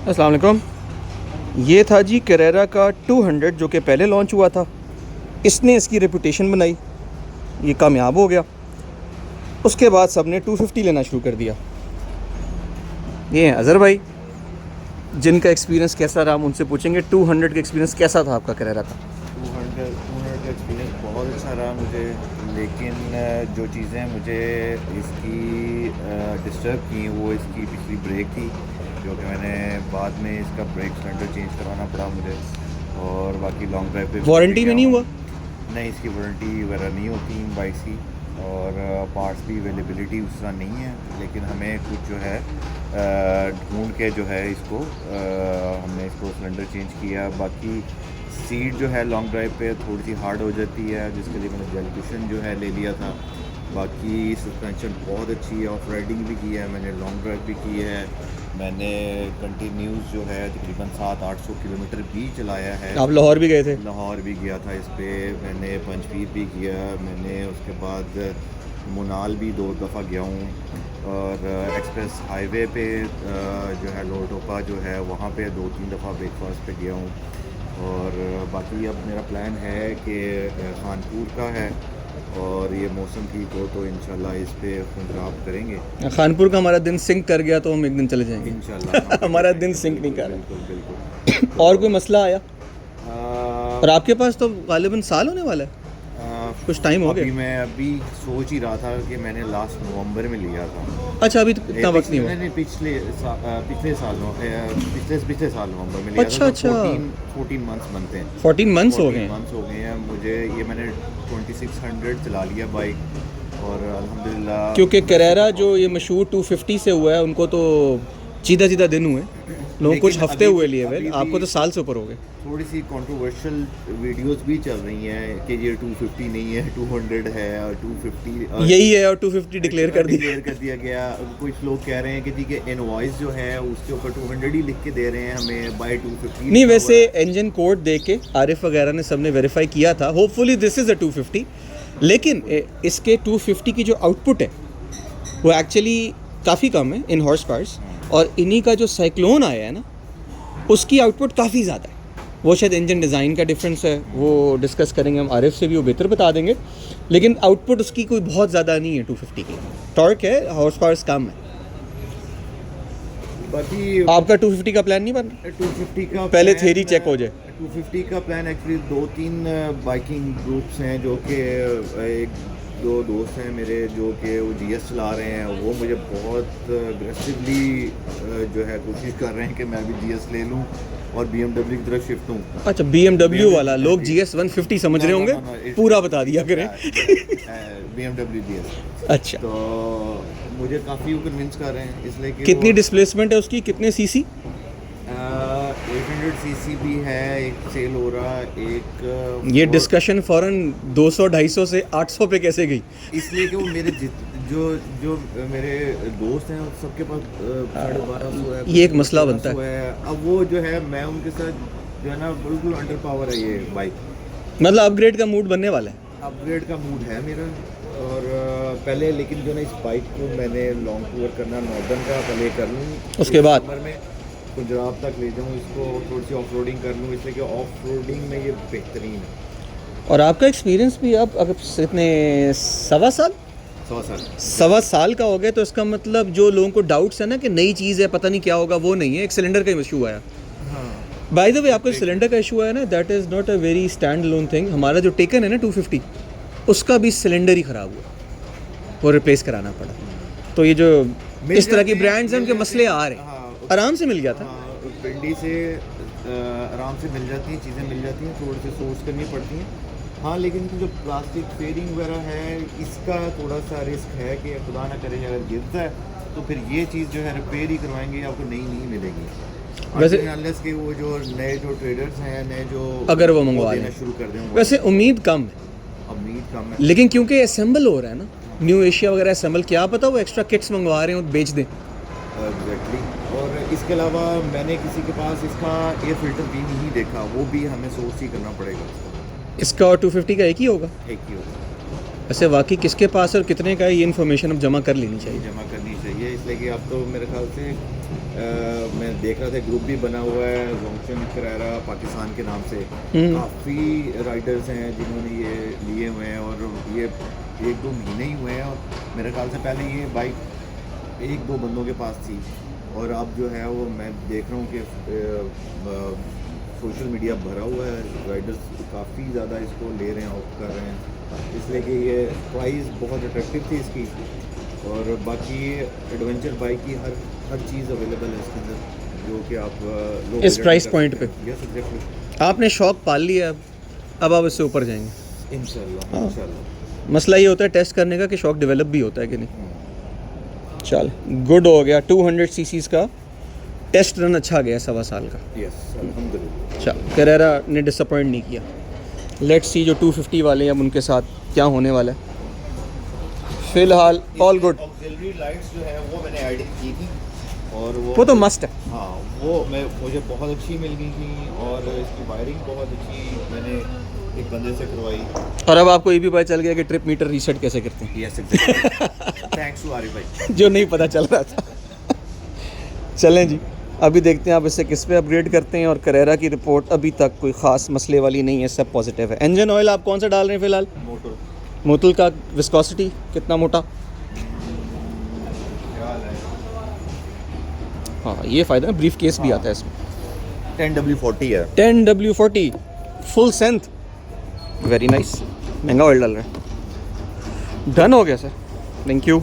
अस्सलाम वालेकुम। ये था जी कैरेरा का 200 जो कि पहले लॉन्च हुआ था। इसने इसकी रेपुटेशन बनाई, ये कामयाब हो गया। उसके बाद सब ने 250 लेना शुरू कर दिया। ये हैं अज़हर भाई, जिनका एक्सपीरियंस कैसा रहा हम उनसे पूछेंगे। 200 का एक्सपीरियंस कैसा था आपका कैरेरा का? 200 का एक्सपीरियंस बहुत अच्छा रहा मुझे, लेकिन जो चीज़ें मुझे इसकी डिस्टर्ब की वो इसकी पिछली ब्रेक थी, जो कि मैंने बाद में इसका ब्रेक सिलेंडर चेंज करवाना पड़ा मुझे। और बाकी लॉन्ग ड्राइव पे वारंटी में नहीं हुआ? नहीं, इसकी वारंटी वगैरह नहीं होती बाइक की, और पार्ट्स की अवेलेबिलिटी उस तरह नहीं है। लेकिन हमें कुछ जो है ढूंढ के जो है इसको हमने इसको सिलेंडर चेंज किया। बाकी सीट जो है लॉन्ग ड्राइव पे थोड़ी सी हार्ड हो जाती है, जिसके लिए मैंने जेल कुशन जो है ले लिया था। बाकी सस्पेंशन बहुत अच्छी है, ऑफ राइडिंग भी की है मैंने, लॉन्ग ड्राइव भी की है मैंने, कंटिन्यूस जो है तकरीबन 700-800 किलोमीटर भी चलाया है। आप लाहौर भी गए थे? लाहौर भी गया था इस पर, मैंने पंचपीर भी किया मैंने, उसके बाद मुनाल भी 2 दफ़ा गया हूँ, और एक्सप्रेस हाईवे पे जो है लोटोपा जो है वहाँ पे 2-3 दफ़ा ब्रेकफास्ट पे गया हूँ। और बाकी अब मेरा प्लान है कि खानपुर का है, और ये मौसम ठीक हो तो इंशाल्लाह इस पे पंजाब करेंगे। खानपुर का हमारा दिन सिंक कर गया तो हम एक दिन चले जाएंगे इंशाल्लाह। हमारा दिन सिंक नहीं कर बिल्कुल बिल्कुल। रहा। और कोई मसला आया? आ, और आपके पास तो गालिबन साल होने वाला है, कुछ टाइम हो गया। मैं अभी सोच ही रहा था कि मैंने लास्ट नवंबर में लिया था। अच्छा, अभी तो इतना वक्त नहीं हुआ। नहीं, पिछले साल नवंबर में लिया अच्छा, था। अच्छा। 14 मंथ्स बनते हैं। 14 मंथ्स हो गए हैं। मंथ्स हो गए हैं मुझे। ये मैंने 2600 चला लिया बाइक, और अल्हम्दुलिल्लाह। क्योंकि कैरेरा जो ये मशहूर 250 से हुआ है, उनको तो सीधा दिन हुए, लोगों को कुछ हफ्ते हुए लिए हुए, आपको तो साल से ऊपर हो गए। थोड़ी सी कंट्रोवर्शियल वीडियोस भी चल रही हैं कि ये 250 नहीं है, 200 है, और 250 यही है, और 250 डिक्लेयर कर दिया गया। कुछ लोग कह रहे हैं कि जी के इनवॉइस जो है उसके ऊपर 200 ही लिख के दे रहे हैं हमें, बाय 250 नहीं। वैसे इंजन कोड दे के आरिफ वगैरह ने सबने वेरीफाई किया था, होपफुली दिस इज़ अ 250। लेकिन इसके 250 की जो आउटपुट है वो एक्चुअली काफ़ी कम है इन हॉर्स पावर्स, और इन्हीं का जो साइक्लोन आया है ना, उसकी आउटपुट काफ़ी ज़्यादा है। वो शायद इंजन डिज़ाइन का डिफरेंस है, वो डिस्कस करेंगे हम आरिफ से भी, वो बेहतर बता देंगे। लेकिन आउटपुट उसकी कोई बहुत ज़्यादा नहीं है 250 की। टॉर्क है, हॉर्स पावर्स कम है। बाकी आपका 250 का प्लान नहीं बन रहा? 250 का पहले थ्योरी चेक हो जाए। 250 का प्लान एक्चुअली 2-3 बाइकिंग ग्रुप्स हैं, जो कि एक 2 दोस्त हैं मेरे जो कि वो GS चला रहे हैं। वो मुझे बहुत अग्रेसिवली जो है कोशिश कर रहे हैं कि मैं भी GS ले लूं और BMW की तरफ शिफ्ट हूं। अच्छा, BMW वाला, लोग GS 150 समझ रहे होंगे, पूरा बता दिया करें। BMW GS। अच्छा, तो मुझे काफ़ी वो कन्विंस कर रहे हैं, इसलिए कि कितनी डिस्प्लेसमेंट है उसकी, कितने सीसी? 800 सीसी भी है, एक सेल हो रहा, एक ये डिस्कशन फौरन 200-250 से 800 पे कैसे गई? इसलिए कि वो मेरे जो मेरे दोस्त हैं सबके पास 1250 है। ये एक मसला बनता है। अब वो जो है मैं उनके साथ जो है ना बिल्कुल अंडर पावर है ये बाइक। मतलब अपग्रेड का मूड बनने वाला है? अपग्रेड का मूड है मेरा। और पहले लेकिन जो ना इस बाइक को मैंने लॉन्ग टूर करना नॉर्दर्न का पहले कर लूँ, उसके बाद समर में पंजाब तक ले जाऊँ इसको, थोड़ी सी ऑफ रोडिंग कर लूँ, इसलिए कि ऑफ रोडिंग में ये बेहतरीन है। और आपका एक्सपीरियंस भी आप अगर इतने सवा साल का हो गया, तो इसका मतलब जो लोगों को डाउट्स है ना कि नई चीज़ है पता नहीं क्या होगा, वो नहीं है। एक सिलेंडर का इशू आया। बाय द वे, आपका सिलेंडर का इशू आया ना, that is not a very stand loan thing. हमारा जो टेकन है ना 250, उसका भी सिलेंडर ही ख़राब हुआ, वो रिप्लेस कराना पड़ा। तो ये जो इस तरह की ब्रांड्स हैं उनके मसले आ रहे हैं। आराम से मिल गया था, पिंडी से आराम से मिल जाती हैं, चीज़ें मिल जाती हैं, थोड़ी सी सोर्स करनी पड़ती हैं। हाँ, लेकिन जो प्लास्टिक फेयरिंग वगैरह है, इसका थोड़ा सा रिस्क है कि खुदा ना करे अगर गिरता है तो फिर ये चीज़ जो है रिपेयर ही करवाएंगे, आपको नई नहीं मिलेगी। वैसे अनलेस के वो जो नए जो ट्रेडर्स हैं, नए जो अगर वो मंगवा देना शुरू कर दें। वैसे उम्मीद कम है, लेकिन क्योंकि असेंबल हो रहा है ना, न्यू एशिया वगैरह असेंबल, क्या पता वो एक्स्ट्रा किट्स मंगवा रहे हैं, बेच दें। एग्जैक्टली। और इसके अलावा मैंने किसी के पास इसका एयर फिल्टर भी नहीं देखा, वो भी हमें सोर्स ही करना पड़ेगा। इसका और 250 का एक ही होगा? एक ही होगा। वैसे वाकई किसके पास और कितने का है, ये इन्फॉर्मेशन अब जमा कर लेनी चाहिए। जमा करनी चाहिए, इसलिए कि अब तो मेरे ख्याल से मैं देख रहा था ग्रुप भी बना हुआ है जोंगशन करेरा पाकिस्तान के नाम से। काफ़ी राइडर्स हैं जिन्होंने ये लिए हुए हैं और ये 1-2 महीने ही हुए हैं और मेरे ख्याल से पहले ये बाइक 1-2 बंदों के पास थी और अब जो है वो मैं देख रहा हूँ कि सोशल मीडिया भरा हुआ है, राइडर्स काफ़ी ज़्यादा इसको ले रहे हैं, ऑप्ट कर रहे हैं, इसलिए कि ये प्राइस बहुत अट्रैक्टिव थी इसकी और बाकी एडवेंचर बाइक की हर चीज़ अवेलेबल है इसके अंदर जो कि आप लोग इस प्राइस पॉइंट पे। Yes exactly. आपने शौक पाल लिया, अब आप इससे ऊपर जाएंगे इंशाल्लाह इंशाल्लाह। मसला ये होता है टेस्ट करने का कि शौक डेवलप भी होता है कि नहीं। चल गुड हो गया, 200 सीसीज का टेस्ट रन अच्छा गया 1.25 साल का। यस अल्हम्दुलिल्लाह। चल करेरा ने डिसअपॉइंट नहीं किया। लेट्स सी जो 250 वाले हैं अब उनके साथ क्या होने वाला है। फिलहाल ऑल गुड। ऑक्सिलरी लाइट्स जो है वो मैंने ऐड की थी और वो तो मस्ट है। हाँ वो मुझे बहुत अच्छी मिल गई थी और इसकी वायरिंग बहुत अच्छी मैंने एक बंदे से करवाई। और अब आपको ये भी पता चल गया कि ट्रिप मीटर रीसेट कैसे करते हैं। Yes exactly. Thanks to Arif भाई। जो नहीं पता चल रहा था। चलें जी, अभी देखते हैं आप इससे किस पे अपग्रेड करते हैं। और करेरा की रिपोर्ट अभी तक कोई ख़ास मसले वाली नहीं है, सब पॉजिटिव है। इंजन ऑयल आप कौन सा डाल रहे हैं फ़िलहाल? मोटल का। विस्कोसिटी कितना मोटा? हाँ ये फ़ायदा है, ब्रीफ केस भी आता है इसमें। 10W40 है। 10W40 full सेंथ, very nice. महंगा ऑयल डाल रहा है। डन हो गया सर, थैंक यू।